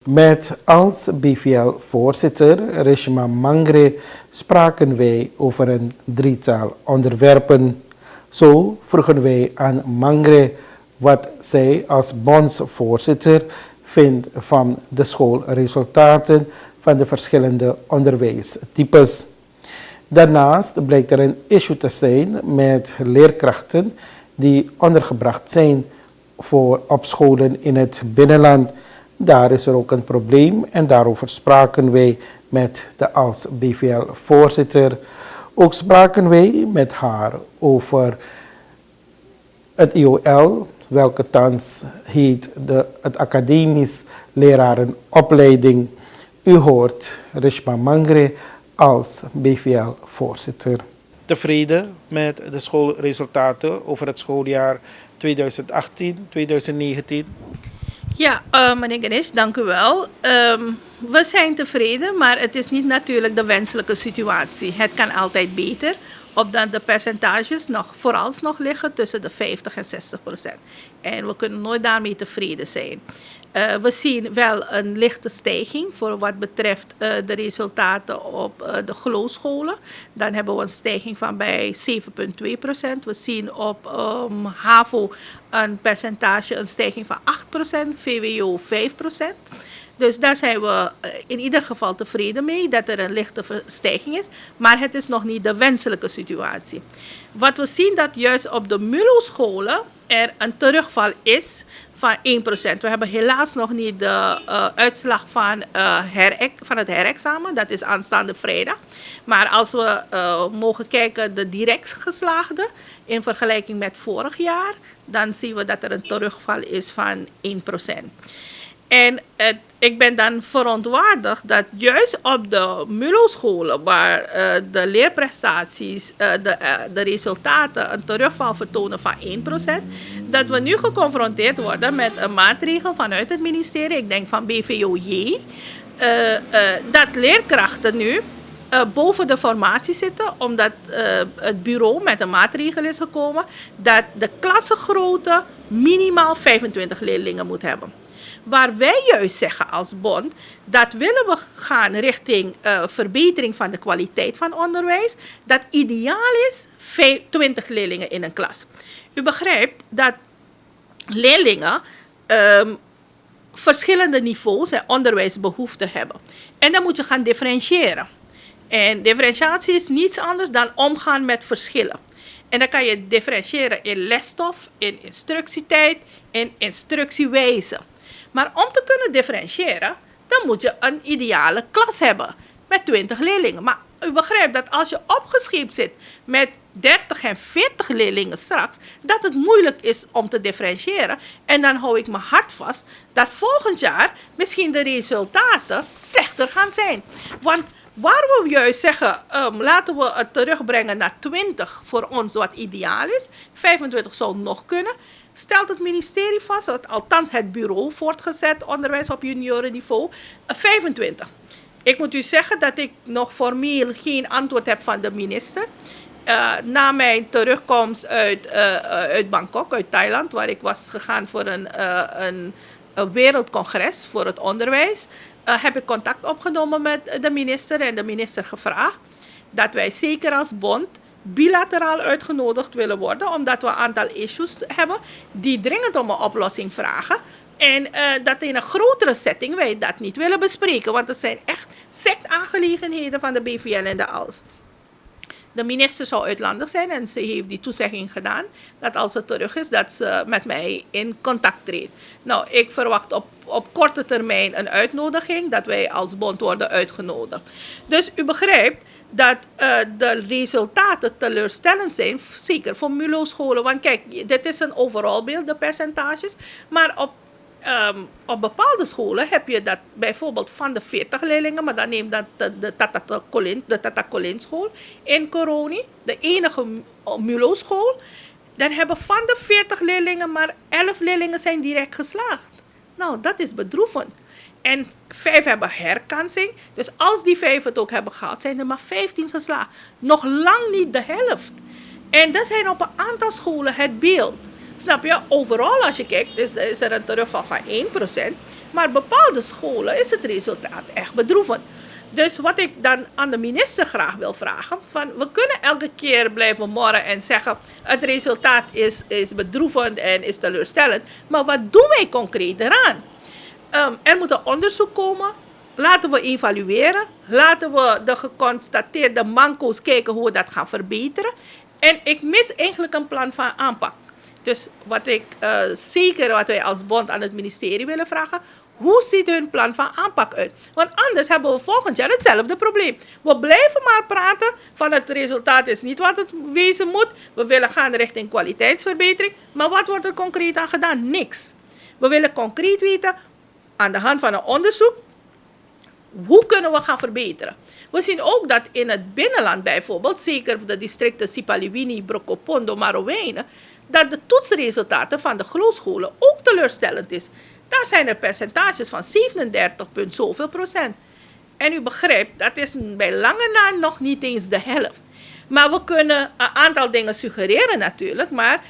Met als BVL-voorzitter Reshma Mangre spraken wij over een drietal onderwerpen. Zo vroegen wij aan Mangre wat zij als bondsvoorzitter vindt van de schoolresultaten van de verschillende onderwijstypes. Daarnaast blijkt er een issue te zijn met leerkrachten die ondergebracht zijn op scholen in het binnenland. Daar is er ook een probleem en daarover spraken wij met de als BVL-voorzitter. Ook spraken wij met haar over het IOL, welke thans heet het Academisch Lerarenopleiding. U hoort Reshma Mangre als BVL-voorzitter. Tevreden met de schoolresultaten over het schooljaar 2018-2019? Ja, meneer Ganesh, dank u wel. We zijn tevreden, maar het is niet natuurlijk de wenselijke situatie. Het kan altijd beter, opdat de percentages vooralsnog liggen tussen de 50 en 60%. En we kunnen nooit daarmee tevreden zijn. We zien wel een lichte stijging voor wat betreft de resultaten op de GLO-scholen. Dan hebben we een stijging van bij 7,2%. We zien op HAVO een percentage, een stijging van 8%, VWO 5%. Dus daar zijn we in ieder geval tevreden mee dat er een lichte stijging is. Maar het is nog niet de wenselijke situatie. Wat we zien dat juist op de MULO-scholen er een terugval is van 1%. We hebben helaas nog niet de uitslag van het herexamen. Dat is aanstaande vrijdag. Maar als we mogen kijken de direct geslaagden in vergelijking met vorig jaar, dan zien we dat er een terugval is van 1%. En ik ben dan verontwaardigd dat juist op de MULO-scholen, waar de leerprestaties, de resultaten een terugval vertonen van 1%, dat we nu geconfronteerd worden met een maatregel vanuit het ministerie, ik denk van BVOJ, dat leerkrachten nu boven de formatie zitten, omdat het bureau met een maatregel is gekomen dat de klassengrootte minimaal 25 leerlingen moet hebben. Waar wij juist zeggen als bond, dat willen we gaan richting verbetering van de kwaliteit van onderwijs, dat ideaal is 20 leerlingen in een klas. U begrijpt dat leerlingen verschillende niveaus en onderwijsbehoeften hebben. En dan moet je gaan differentiëren. En differentiatie is niets anders dan omgaan met verschillen. En dan kan je differentiëren in lesstof, in instructietijd, in instructiewijze. Maar om te kunnen differentiëren, dan moet je een ideale klas hebben met 20 leerlingen. Maar u begrijpt dat als je opgescheept zit met 30 en 40 leerlingen straks, dat het moeilijk is om te differentiëren. En dan hou ik mijn hart vast dat volgend jaar misschien de resultaten slechter gaan zijn. Want waar we juist zeggen, laten we het terugbrengen naar 20 voor ons wat ideaal is, 25 zou nog kunnen, stelt het ministerie vast, althans het bureau voortgezet onderwijs op juniorenniveau, 25. Ik moet u zeggen dat ik nog formeel geen antwoord heb van de minister. Na mijn terugkomst uit Bangkok, uit Thailand, waar ik was gegaan voor een wereldcongres voor het onderwijs, heb ik contact opgenomen met de minister en de minister gevraagd dat wij zeker als bond bilateraal uitgenodigd willen worden, omdat we een aantal issues hebben die dringend om een oplossing vragen. En dat in een grotere setting wij dat niet willen bespreken, want het zijn echt sectaangelegenheden van de BVL en de ALS. De minister zou uitlandig zijn en ze heeft die toezegging gedaan dat als ze terug is, dat ze met mij in contact treedt. Nou, ik verwacht op korte termijn een uitnodiging, dat wij als bond worden uitgenodigd. Dus u begrijpt dat de resultaten teleurstellend zijn, zeker voor MULO-scholen. Want kijk, dit is een overal beeld, de percentages, maar op bepaalde scholen heb je dat bijvoorbeeld van de 40 leerlingen, maar dan neem dat de Tata Colin school in Coroni, de enige MULO-school, dan hebben van de 40 leerlingen maar 11 leerlingen zijn direct geslaagd. Nou, dat is bedroevend. En 5 hebben herkansing. Dus als die 5 het ook hebben gehad, zijn er maar 15 geslaagd. Nog lang niet de helft. En dat zijn op een aantal scholen het beeld. Snap je? Overal als je kijkt is er een terugval van 1%. Maar bepaalde scholen is het resultaat echt bedroevend. Dus wat ik dan aan de minister graag wil vragen, van we kunnen elke keer blijven morren en zeggen het resultaat is bedroevend en is teleurstellend. Maar wat doen wij concreet eraan? Er moet een onderzoek komen. Laten we evalueren. Laten we de geconstateerde manco's kijken hoe we dat gaan verbeteren. En ik mis eigenlijk een plan van aanpak. Dus wat wij als bond aan het ministerie willen vragen, hoe ziet hun plan van aanpak uit? Want anders hebben we volgend jaar hetzelfde probleem. We blijven maar praten van het resultaat is niet wat het wezen moet. We willen gaan richting kwaliteitsverbetering. Maar wat wordt er concreet aan gedaan? Niks. We willen concreet weten, aan de hand van een onderzoek, hoe kunnen we gaan verbeteren? We zien ook dat in het binnenland bijvoorbeeld, zeker de districten Sipaliwini, Brokopondo, Marowijnen, dat de toetsresultaten van de grootscholen ook teleurstellend is. Daar zijn er percentages van 37 punt zoveel procent. En u begrijpt, dat is bij lange na nog niet eens de helft. Maar we kunnen een aantal dingen suggereren natuurlijk, maar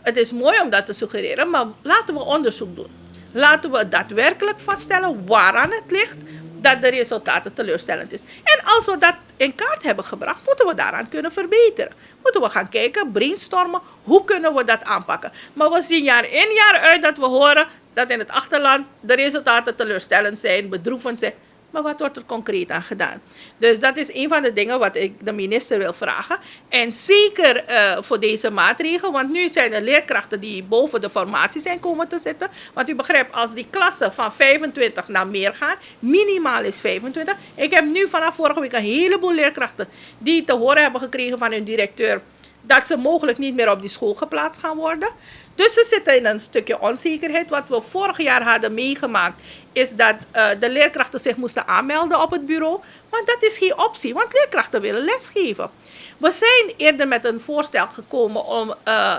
het is mooi om dat te suggereren, maar laten we onderzoek doen. Laten we daadwerkelijk vaststellen waaraan het ligt dat de resultaten teleurstellend is. En als we dat in kaart hebben gebracht, moeten we daaraan kunnen verbeteren. Moeten we gaan kijken, brainstormen, hoe kunnen we dat aanpakken. Maar we zien jaar in jaar uit dat we horen dat in het achterland de resultaten teleurstellend zijn, bedroevend zijn. Maar wat wordt er concreet aan gedaan? Dus dat is een van de dingen wat ik de minister wil vragen. En zeker voor deze maatregel, want nu zijn er leerkrachten die boven de formatie zijn komen te zitten. Want u begrijpt, als die klassen van 25 naar meer gaan, minimaal is 25. Ik heb nu vanaf vorige week een heleboel leerkrachten die te horen hebben gekregen van hun directeur dat ze mogelijk niet meer op die school geplaatst gaan worden. Dus ze zitten in een stukje onzekerheid. Wat we vorig jaar hadden meegemaakt, is dat de leerkrachten zich moesten aanmelden op het bureau. Maar dat is geen optie, want leerkrachten willen lesgeven. We zijn eerder met een voorstel gekomen om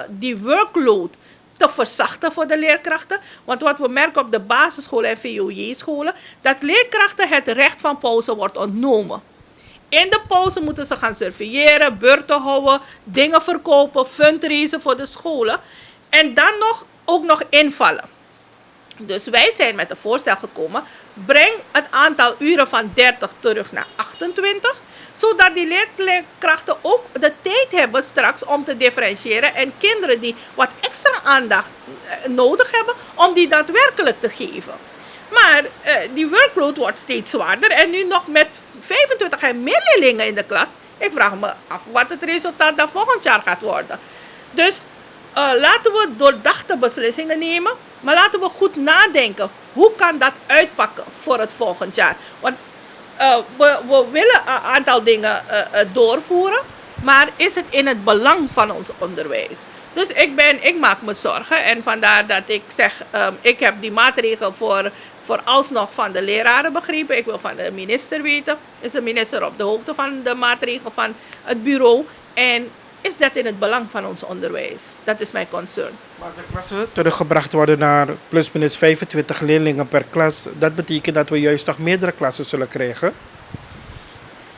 die workload te verzachten voor de leerkrachten. Want wat we merken op de basisscholen en VOJ-scholen, dat leerkrachten het recht van pauze wordt ontnomen. In de pauze moeten ze gaan surveilleren, beurten houden, dingen verkopen, fundraisen voor de scholen. En dan ook nog invallen. Dus wij zijn met een voorstel gekomen, breng het aantal uren van 30 terug naar 28. Zodat die leerkrachten ook de tijd hebben straks om te differentiëren. En kinderen die wat extra aandacht nodig hebben, om die daadwerkelijk te geven. Maar die workload wordt steeds zwaarder. En nu nog met 25 en meer leerlingen in de klas. Ik vraag me af wat het resultaat dan volgend jaar gaat worden. Dus laten we doordachte beslissingen nemen. Maar laten we goed nadenken. Hoe kan dat uitpakken voor het volgend jaar? Want we willen een aantal dingen doorvoeren. Maar is het in het belang van ons onderwijs? Dus ik maak me zorgen. En vandaar dat ik zeg, ik heb die maatregel vooralsnog van de leraren begrepen. Ik wil van de minister weten. Is de minister op de hoogte van de maatregel van het bureau? En is dat in het belang van ons onderwijs? Dat is mijn concern. Maar als de klassen teruggebracht worden naar plusminus 25 leerlingen per klas, dat betekent dat we juist nog meerdere klassen zullen krijgen?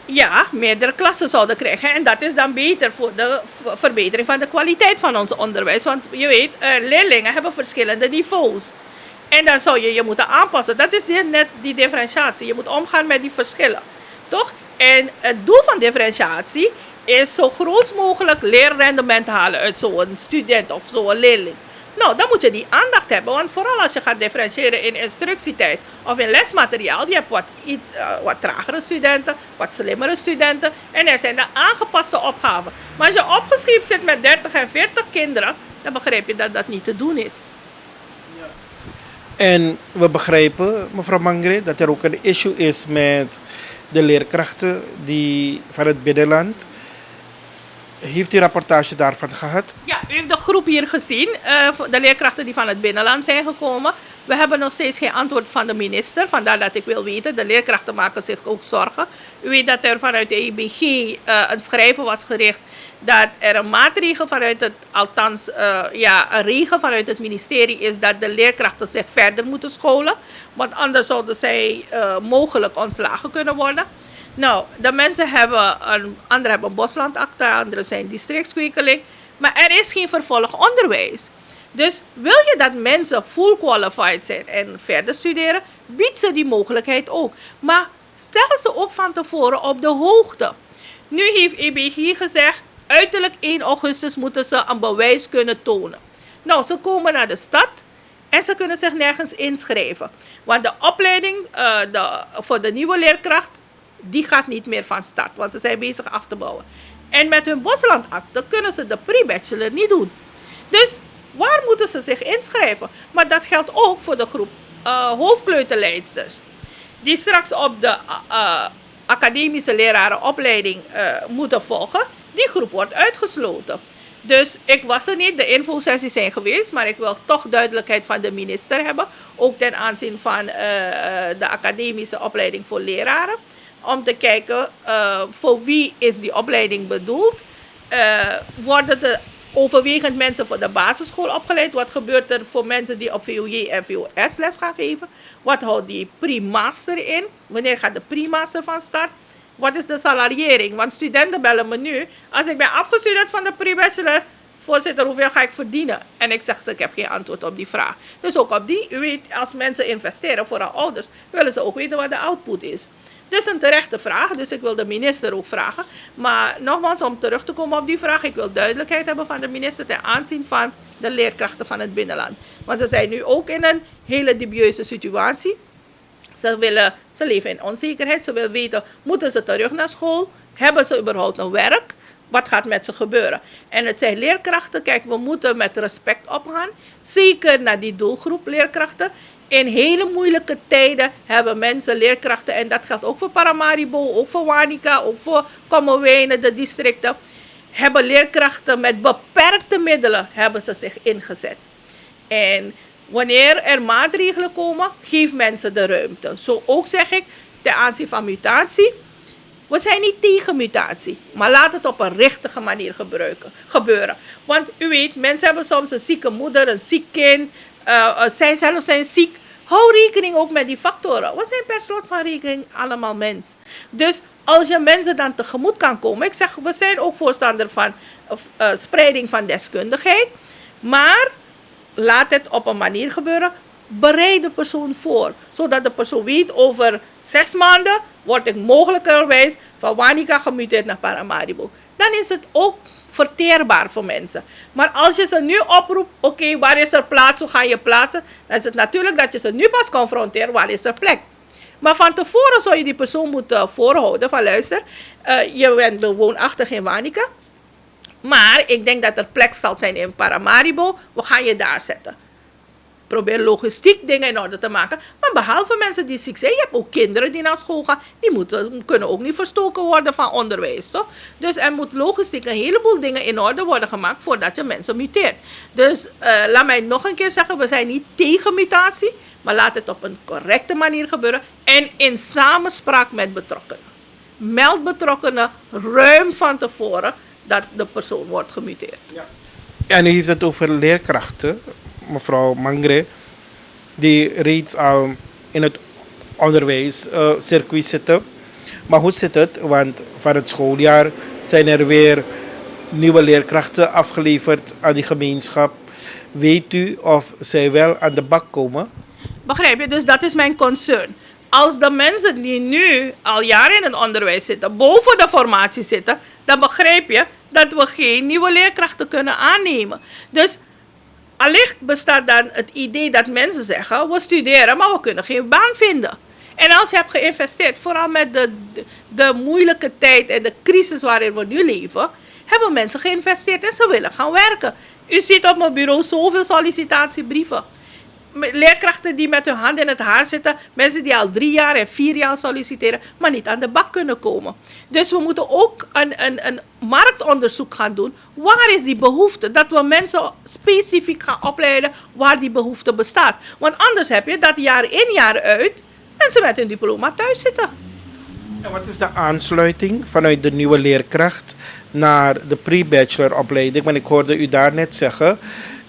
Ja, meerdere klassen zouden krijgen. En dat is dan beter voor de verbetering van de kwaliteit van ons onderwijs. Want je weet, leerlingen hebben verschillende niveaus. En dan zou je moeten aanpassen. Dat is net die differentiatie. Je moet omgaan met die verschillen. Toch? En het doel van differentiatie is zo groot mogelijk leerrendement halen uit zo'n student of zo'n leerling. Nou, dan moet je die aandacht hebben. Want vooral als je gaat differentiëren in instructietijd of in lesmateriaal. Je hebt wat tragere studenten, wat slimmere studenten. En er zijn de aangepaste opgaven. Maar als je opgeschreven zit met 30 en 40 kinderen, dan begrijp je dat dat niet te doen is. En we begrijpen, mevrouw Mangre, dat er ook een issue is met de leerkrachten die van het binnenland. Heeft u rapportage daarvan gehad? Ja, u heeft de groep hier gezien, de leerkrachten die van het binnenland zijn gekomen. We hebben nog steeds geen antwoord van de minister, vandaar dat ik wil weten. De leerkrachten maken zich ook zorgen. U weet dat er vanuit de EBG een schrijven was gericht dat er een maatregel vanuit het, althans een regel vanuit het ministerie is dat de leerkrachten zich verder moeten scholen. Want anders zouden zij mogelijk ontslagen kunnen worden. Nou, de mensen hebben, anderen hebben een boslandakte, anderen zijn districtskwekeling. Maar er is geen vervolgonderwijs. Dus wil je dat mensen full qualified zijn en verder studeren, bied ze die mogelijkheid ook. Maar stel ze ook van tevoren op de hoogte. Nu heeft EBG gezegd, uiterlijk 1 augustus moeten ze een bewijs kunnen tonen. Nou, ze komen naar de stad en ze kunnen zich nergens inschrijven. Want de opleiding voor de nieuwe leerkracht, die gaat niet meer van start. Want ze zijn bezig af te bouwen. En met hun Boslandakte kunnen ze de pre-bachelor niet doen. Dus waar moeten ze zich inschrijven? Maar dat geldt ook voor de groep hoofdkleuterleidsters. Die straks op de academische lerarenopleiding moeten volgen. Die groep wordt uitgesloten. Dus ik was er niet, de infosessies zijn geweest, maar ik wil toch duidelijkheid van de minister hebben. Ook ten aanzien van de academische opleiding voor leraren. Om te kijken voor wie is die opleiding bedoeld. Worden er overwegend mensen voor de basisschool opgeleid? Wat gebeurt er voor mensen die op VOJ en VOS les gaan geven? Wat houdt die pre-master in? Wanneer gaat de pre-master van start? Wat is de salariering? Want studenten bellen me nu. Als ik ben afgestudeerd van de pre-bachelor, voorzitter, hoeveel ga ik verdienen? En ik zeg ze, ik heb geen antwoord op die vraag. Dus ook op die, u weet, als mensen investeren, vooral ouders, willen ze ook weten wat de output is. Dus een terechte vraag, dus ik wil de minister ook vragen. Maar nogmaals, om terug te komen op die vraag, ik wil duidelijkheid hebben van de minister ten aanzien van de leerkrachten van het binnenland. Want ze zijn nu ook in een hele dubieuze situatie. Ze leven in onzekerheid, ze willen weten, moeten ze terug naar school? Hebben ze überhaupt nog werk? Wat gaat met ze gebeuren? En het zijn leerkrachten, kijk, we moeten met respect opgaan. Zeker naar die doelgroep leerkrachten. In hele moeilijke tijden hebben mensen, leerkrachten, en dat geldt ook voor Paramaribo, ook voor Wanica, ook voor Kommerwijnen, de districten, hebben leerkrachten met beperkte middelen hebben ze zich ingezet. En wanneer er maatregelen komen, geef mensen de ruimte. Zo ook zeg ik, ten aanzien van mutatie, we zijn niet tegen mutatie, maar laat het op een richtige manier gebeuren. Want u weet, mensen hebben soms een zieke moeder, een ziek kind, zij zelf zijn ziek. Hou rekening ook met die factoren. We zijn per slot van rekening allemaal mens. Dus als je mensen dan tegemoet kan komen. Ik zeg, we zijn ook voorstander van spreiding van deskundigheid. Maar laat het op een manier gebeuren. Bereid de persoon voor. Zodat de persoon weet, over 6 maanden word ik mogelijkerwijs van Wanica gemuteerd naar Paramaribo. Dan is het ook verteerbaar voor mensen. Maar als je ze nu oproept, oké, waar is er plaats, hoe ga je plaatsen? Dan is het natuurlijk dat je ze nu pas confronteert, waar is er plek? Maar van tevoren zou je die persoon moeten voorhouden van luister, je bent woonachtig in Wanica, maar ik denk dat er plek zal zijn in Paramaribo, we gaan je daar zetten. Probeer logistiek dingen in orde te maken. Maar behalve mensen die ziek zijn, je hebt ook kinderen die naar school gaan. Die kunnen ook niet verstoken worden van onderwijs, toch? Dus er moet logistiek een heleboel dingen in orde worden gemaakt voordat je mensen muteert. Dus laat mij nog een keer zeggen, we zijn niet tegen mutatie. Maar laat het op een correcte manier gebeuren. En in samenspraak met betrokkenen. Meld betrokkenen ruim van tevoren dat de persoon wordt gemuteerd. Ja. En u heeft het over leerkrachten. Mevrouw Mangre, die reeds al in het onderwijscircuit zitten. Maar hoe zit het? Want van het schooljaar zijn er weer nieuwe leerkrachten afgeleverd aan die gemeenschap. Weet u of zij wel aan de bak komen? Begrijp je? Dus dat is mijn concern. Als de mensen die nu al jaren in het onderwijs zitten, boven de formatie zitten, dan begrijp je dat we geen nieuwe leerkrachten kunnen aannemen. Dus allicht bestaat dan het idee dat mensen zeggen, we studeren, maar we kunnen geen baan vinden. En als je hebt geïnvesteerd, vooral met de moeilijke tijd en de crisis waarin we nu leven, hebben mensen geïnvesteerd en ze willen gaan werken. U ziet op mijn bureau zoveel sollicitatiebrieven. Leerkrachten die met hun hand in het haar zitten, mensen die al 3 jaar en 4 jaar solliciteren, maar niet aan de bak kunnen komen. Dus we moeten ook een marktonderzoek gaan doen. Waar is die behoefte? Dat we mensen specifiek gaan opleiden waar die behoefte bestaat. Want anders heb je dat jaar in jaar uit mensen met hun diploma thuis zitten. En wat is de aansluiting vanuit de nieuwe leerkracht naar de pre-bacheloropleiding? Want ik hoorde u daarnet zeggen,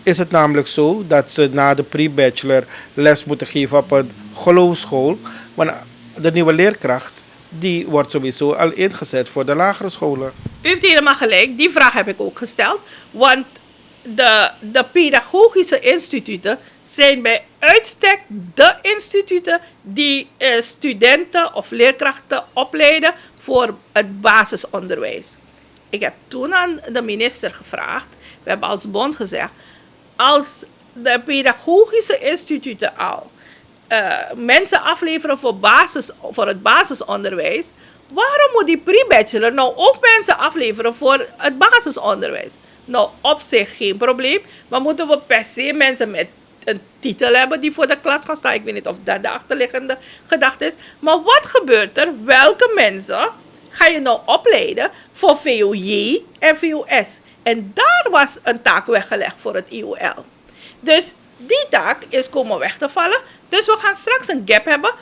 is het namelijk zo dat ze na de pre-bachelor les moeten geven op een geloofsschool. Want de nieuwe leerkracht, die wordt sowieso al ingezet voor de lagere scholen. U heeft helemaal gelijk, die vraag heb ik ook gesteld. Want de pedagogische instituten zijn bij uitstek de instituten die studenten of leerkrachten opleiden voor het basisonderwijs. Ik heb toen aan de minister gevraagd, we hebben als bond gezegd, als de pedagogische instituten al mensen afleveren voor het basisonderwijs, waarom moet die pre-bachelor nou ook mensen afleveren voor het basisonderwijs? Nou, op zich geen probleem, maar moeten we per se mensen met een titel hebben die voor de klas gaan staan? Ik weet niet of dat de achterliggende gedachte is. Maar wat gebeurt er? Welke mensen ga je nou opleiden voor VOJ en VOS? En daar was een taak weggelegd voor het IOL. Dus die taak is komen weg te vallen. Dus we gaan straks een gap hebben.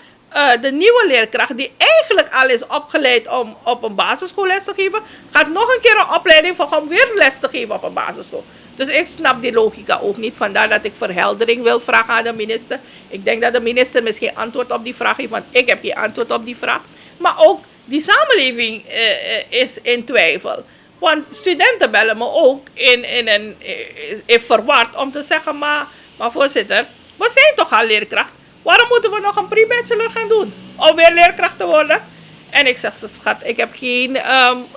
De nieuwe leerkracht die eigenlijk al is opgeleid om op een basisschool les te geven, gaat nog een keer een opleiding volgen om weer les te geven op een basisschool. Dus ik snap die logica ook niet. Vandaar dat ik verheldering wil vragen aan de minister. Ik denk dat de minister misschien antwoord op die vraag heeft, want ik heb geen antwoord op die vraag. Maar ook die samenleving is in twijfel. Want studenten bellen me ook in verward om te zeggen, maar voorzitter, we zijn toch al leerkracht. Waarom moeten we nog een pre-bachelor gaan doen? Om weer leerkracht te worden? En ik zeg, schat, ik heb geen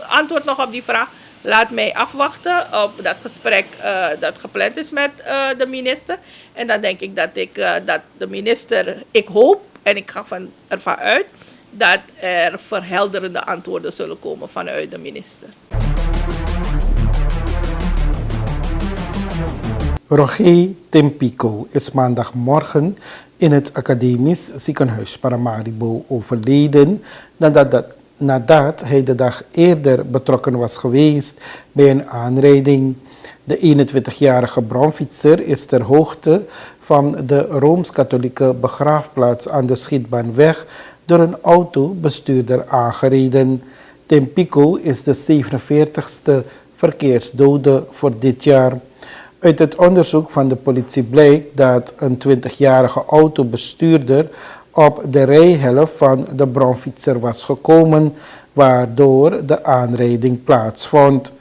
antwoord nog op die vraag. Laat mij afwachten op dat gesprek dat gepland is met de minister. En dan denk ik dat de minister, ik hoop en ik ga ervan uit, dat er verhelderende antwoorden zullen komen vanuit de minister. Roger Tempico is maandagmorgen in het academisch ziekenhuis Paramaribo overleden nadat hij de dag eerder betrokken was geweest bij een aanrijding. De 21-jarige bronfietser is ter hoogte van de Rooms-Katholieke begraafplaats aan de Schietbaanweg door een autobestuurder aangereden. Tempico is de 47ste verkeersdode voor dit jaar. Uit het onderzoek van de politie blijkt dat een 20-jarige autobestuurder op de rijhelft van de bronfietser was gekomen, waardoor de aanrijding plaatsvond.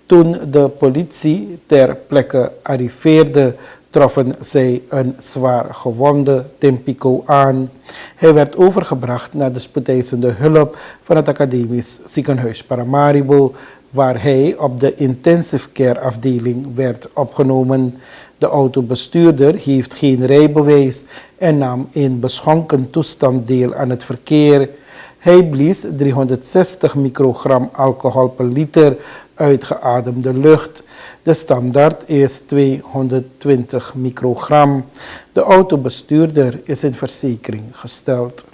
Toen de politie ter plekke arriveerde, troffen zij een zwaar gewonde Tempico aan. Hij werd overgebracht naar de spoedeisende hulp van het academisch ziekenhuis Paramaribo, waar hij op de intensive care afdeling werd opgenomen. De autobestuurder heeft geen rijbewijs en nam in beschonken toestand deel aan het verkeer. Hij blies 360 microgram alcohol per liter uitgeademde lucht. De standaard is 220 microgram. De autobestuurder is in verzekering gesteld.